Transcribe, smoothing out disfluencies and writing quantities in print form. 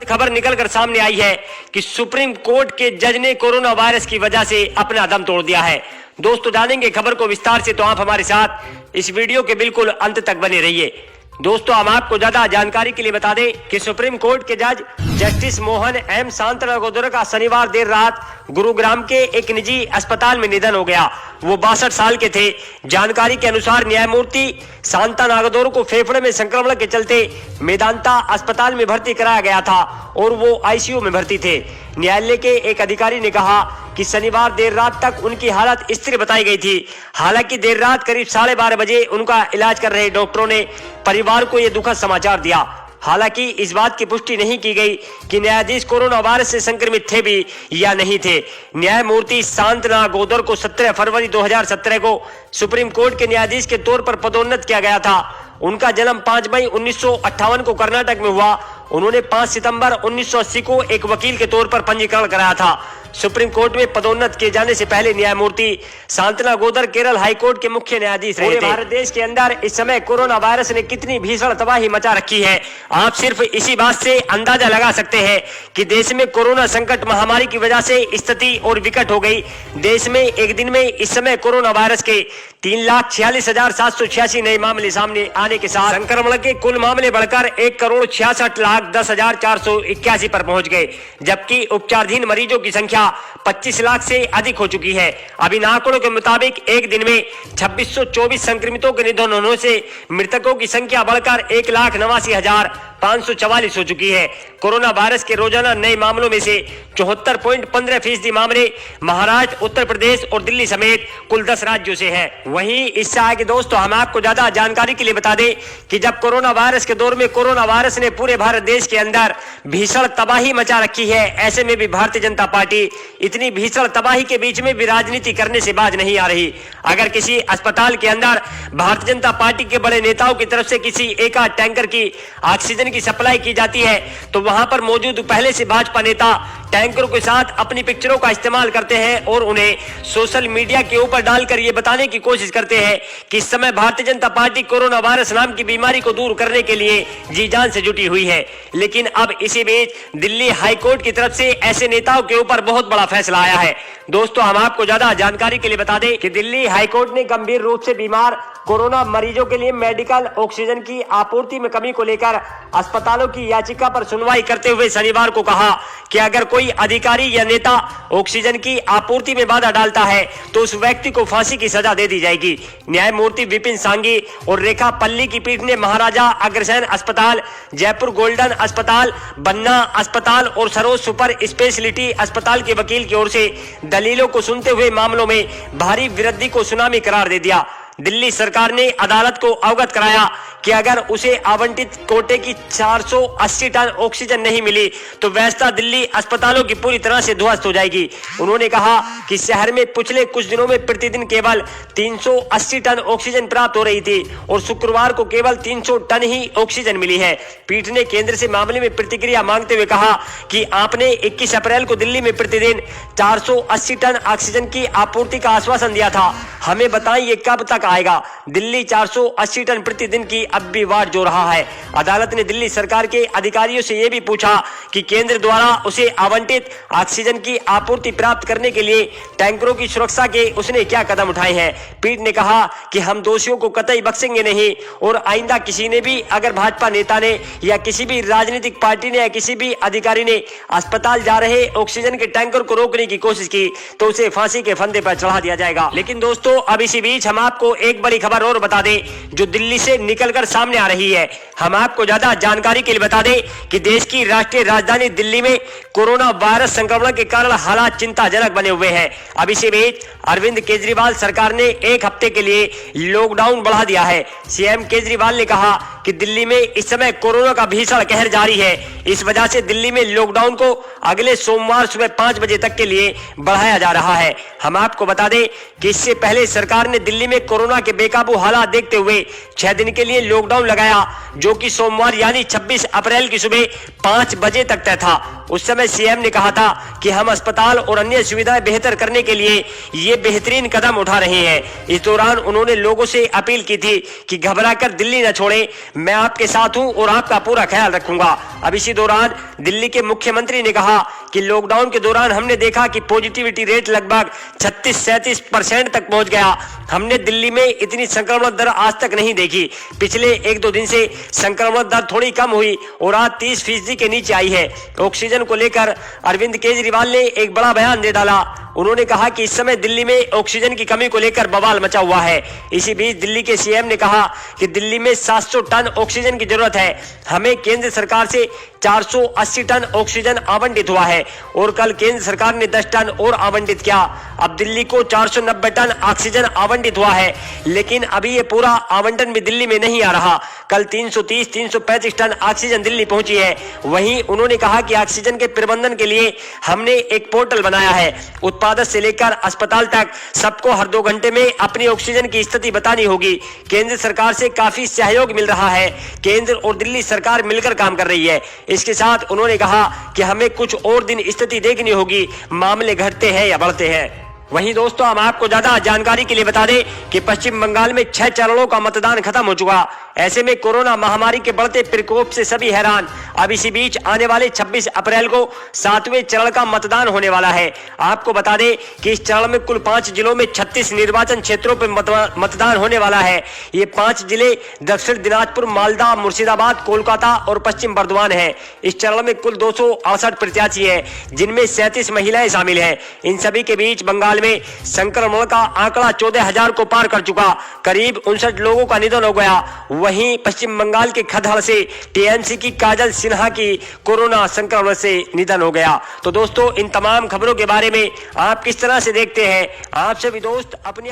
खबर निकलकर सामने आई है कि सुप्रीम कोर्ट के जज ने कोरोना वायरस की वजह से अपना दम तोड़ दिया है। दोस्तों जानेंगे खबर को विस्तार से, तो आप हमारे साथ इस वीडियो के बिल्कुल अंत तक बने रहिए। दोस्तों हम आपको ज्यादा जानकारी के लिए बता दें कि सुप्रीम कोर्ट के जज जस्टिस मोहन एम सांतनागोदर का शनिवार देर रात गुरुग्राम के एक निजी अस्पताल में निधन हो गया। वो 62 साल के थे। जानकारी के अनुसार न्यायमूर्ति सांतनागोदर को फेफड़े में संक्रमण के चलते मेदांता अस्पताल में भर्ती कराया गया था और वो आईसीयू में भर्ती थे। न्यायालय के एक अधिकारी ने कहा कि शनिवार देर रात तक उनकी हालत स्थिर बताई गई थी। हालांकि देर रात करीब 12:30 बजे उनका इलाज कर रहे डॉक्टरों ने परिवार को यह दुखद समाचार दिया। हालांकि इस बात की पुष्टि नहीं की गई कि न्यायाधीश कोरोना वायरस से संक्रमित थे भी या नहीं थे। न्यायमूर्ति सांतनागोदर को 17 फरवरी 2017 को सुप्रीम कोर्ट के न्यायाधीश के तौर पर पदोन्नत किया गया था। उनका जन्म 5 मई 1958 को कर्नाटक में हुआ। उन्होंने 5 सितंबर 1980 को एक वकील के तौर पर पंजीकरण कराया था। सुप्रीम कोर्ट में पदोन्नत किए जाने से पहले न्यायमूर्ति सांतनागोदर केरल हाईकोर्ट के मुख्य न्यायाधीश रहे थे। भारत देश के अंदर इस समय कोरोना वायरस ने कितनी भीषण तबाही मचा रखी है, आप सिर्फ इसी बात से अंदाजा लगा सकते हैं कि देश में कोरोना संकट महामारी की वजह से स्थिति और विकट हो गई। देश में एक दिन में इस समय कोरोना वायरस के 3,46,786 नए मामले सामने आने के साथ संक्रमण के कुल मामले बढ़कर 1,66,10,481 पर पहुंच गए, जबकि उपचाराधीन मरीजों की संख्या 25 लाख से अधिक हो चुकी है। अभी इन आंकड़ों के मुताबिक एक दिन में 2624 संक्रमितों के निधन होने से मृतकों की संख्या बढ़कर 1,89,544 हो चुकी है। कोरोना वायरस के रोजाना नए मामलों में से 74.15% मामले महाराष्ट्र, उत्तर प्रदेश और दिल्ली समेत कुल 10 राज्यों से है। वहीं इससे आगे दोस्तों हम आपको ज्यादा जानकारी के लिए बता दें कि जब कोरोना वायरस के दौर में कोरोना वायरस ने पूरे भारत देश के अंदर भीषण तबाही मचा रखी है, ऐसे में भी भारतीय जनता पार्टी इतनी भीषण तबाही के बीच में भी राजनीति करने से बाज नहीं आ रही। अगर किसी अस्पताल के अंदर भारतीय जनता पार्टी के बड़े नेताओं की तरफ से किसी एक आध टैंकर की ऑक्सीजन की सप्लाई की जाती है तो वहां पर मौजूद पहले से भाजपा नेता टैंकरों के साथ अपनी पिक्चरों का इस्तेमाल करते हैं और उन्हें सोशल मीडिया के ऊपर डालकर ये बताने की कोशिश करते हैं कि इस समय Bharatiya Janata party corona virus नाम की बीमारी को दूर करने के लिए जी जान से जुटी हुई है। लेकिन अब इसी बीच दिल्ली हाईकोर्ट की तरफ से ऐसे नेताओं के ऊपर बहुत बड़ा फैसला आया है। दोस्तों हम आपको ज्यादा जानकारी के लिए बता दें कि दिल्ली हाईकोर्ट ने गंभीर रूप से बीमार कोरोना मरीजों के लिए मेडिकल ऑक्सीजन की आपूर्ति में कमी को लेकर अस्पतालों की याचिका पर सुनवाई करते हुए शनिवार को कहा कि अगर कोई अधिकारी या नेता ऑक्सीजन की आपूर्ति में बाधा डालता है तो उस व्यक्ति को फांसी की सजा दे दी जाएगी। न्यायमूर्ति विपिन सांघी और रेखा पल्ली की पीठ ने महाराजा अग्रसेन अस्पताल, जयपुर गोल्डन अस्पताल, बन्ना अस्पताल और सरोज सुपर स्पेशलिटी अस्पताल के वकील की ओर से दलीलों को सुनते हुए मामलों में भारी वृद्धि को सुनामी करार दे दिया। दिल्ली सरकार ने अदालत को अवगत कराया कि अगर उसे आवंटित कोटे की 480 टन ऑक्सीजन नहीं मिली तो व्यवस्था दिल्ली अस्पतालों की पूरी तरह से ध्वस्त हो जाएगी। उन्होंने कहा कि शहर में पिछले कुछ दिनों में प्रतिदिन केवल 380 टन ऑक्सीजन प्राप्त हो रही थी और शुक्रवार को केवल 300 टन ही ऑक्सीजन मिली है। पीठ ने केंद्र से मामले में प्रतिक्रिया मांगते हुए कहा कि आपने 21 अप्रैल को दिल्ली में प्रतिदिन 480 टन ऑक्सीजन की आपूर्ति का आश्वासन दिया था, हमें बताएं ये कब तक आएगा। दिल्ली 480 टन प्रतिदिन की अब भी वाट जो रहा है। अदालत ने दिल्ली सरकार के अधिकारियों से यह भी पूछा कि केंद्र द्वारा उसे आवंटित ऑक्सीजन की आपूर्ति प्राप्त करने के लिए टैंकरों की सुरक्षा के उसने क्या कदम उठाए हैं। पीठ ने कहा कि हम दोषियों को कतई बख्शेंगे नहीं और आइंदा किसी ने भी अगर भाजपा नेता ने या किसी भी राजनीतिक पार्टी ने या किसी भी अधिकारी ने अस्पताल जा रहे ऑक्सीजन के टैंकर को रोकने की कोशिश की तो उसे फांसी के फंदे पर चढ़ा दिया जाएगा। लेकिन दोस्तों अब इसी बीच हम आपको एक बड़ी खबर और बता दें जो दिल्ली से निकलकर सामने आ रही है। हम आपको ज्यादा जानकारी के लिए बता दें कि देश की राष्ट्रीय राजधानी दिल्ली में कोरोना वायरस संक्रमण के कारण हालात चिंताजनक बने हुए हैं। अब इसी बीच अरविंद केजरीवाल सरकार ने एक हफ्ते के लिए लॉकडाउन बढ़ा दिया है। सीएम केजरीवाल ने कहा कि दिल्ली में इस समय कोरोना का भीषण कहर जारी है, इस वजह से दिल्ली में लॉकडाउन को अगले सोमवार सुबह 5 बजे तक के लिए बढ़ाया जा रहा है। हम आपको बता दें कि इससे पहले सरकार ने दिल्ली में कोरोना के बेकाबू हालात देखते हुए 6 दिन के लिए लॉकडाउन लगाया जो कि सोमवार यानी 26 अप्रैल की सुबह 5 बजे तक तय था। उस समय सीएम ने कहा था कि हम अस्पताल और अन्य सुविधाएं बेहतर करने के लिए ये बेहतरीन कदम उठा रहे हैं। इस दौरान उन्होंने लोगों से अपील की थी कि घबराकर दिल्ली न छोड़ें, मैं आपके साथ हूं और आपका पूरा ख्याल रखूंगा। अब इसी दौरान दिल्ली के मुख्यमंत्री ने कहा कि लॉकडाउन के दौरान हमने देखा कि पॉजिटिविटी रेट लगभग 36-37% तक पहुंच गया। हमने दिल्ली में इतनी संक्रमण दर आज तक नहीं देखी। पिछले 1-2 दिन से संक्रमण दर थोड़ी कम हुई और आज 30% के नीचे आई है। ऑक्सीजन को लेकर अरविंद केजरीवाल ने एक बड़ा बयान दे डाला। उन्होंने कहा कि इस समय दिल्ली में ऑक्सीजन की कमी को लेकर बवाल मचा हुआ है। इसी बीच दिल्ली के सीएम ने कहा कि दिल्ली में 700 टन ऑक्सीजन की जरूरत है। हमें केंद्र सरकार से 480 टन ऑक्सीजन आवंटित हुआ है और कल केंद्र सरकार ने 10 टन और आवंटित किया। अब दिल्ली को 490 टन ऑक्सीजन आवंटित हुआ है, लेकिन अभी ये पूरा आवंटन भी दिल्ली में नहीं आ रहा। कल 330-335 टन ऑक्सीजन दिल्ली पहुंची है। वहीं उन्होंने कहा कि ऑक्सीजन के प्रबंधन के लिए हमने एक पोर्टल बनाया है। उत्पादक से लेकर अस्पताल तक सबको हर 2 घंटे में अपनी ऑक्सीजन की स्थिति बतानी होगी। केंद्र सरकार से काफी सहयोग मिल रहा है। केंद्र और दिल्ली सरकार मिलकर काम कर रही है। इसके साथ उन्होंने कहा कि हमें कुछ और दिन स्थिति देखनी होगी, मामले घटते हैं या बढ़ते हैं। वहीं दोस्तों, हम आपको ज्यादा जानकारी के लिए बता दें कि पश्चिम बंगाल में 6 चरणों का मतदान खत्म हो चुका। ऐसे में कोरोना महामारी के बढ़ते प्रकोप से सभी हैरान। अब इसी बीच आने वाले 26 अप्रैल को 7वें चरण का मतदान होने वाला है। आपको बता दें कि इस चरण में कुल 5 जिलों में 36 निर्वाचन क्षेत्रों पर मतदान होने वाला है। ये 5 जिले दक्षिण दिनाजपुर, मालदा, मुर्शिदाबाद, कोलकाता और पश्चिम बर्धमान है। इस चरण में कुल 268 प्रत्याशी है, जिनमें 37 महिलाएं शामिल है। इन सभी के बीच बंगाल में संक्रमण का आंकड़ा 14,000 को पार कर चुका। करीब 59 लोगों का निधन हो गया। वहीं पश्चिम बंगाल के खदड़ से टीएमसी की काजल सिन्हा की कोरोना संक्रमण से निधन हो गया। तो दोस्तों, इन तमाम खबरों के बारे में आप किस तरह से देखते हैं? आप सभी दोस्त अपनी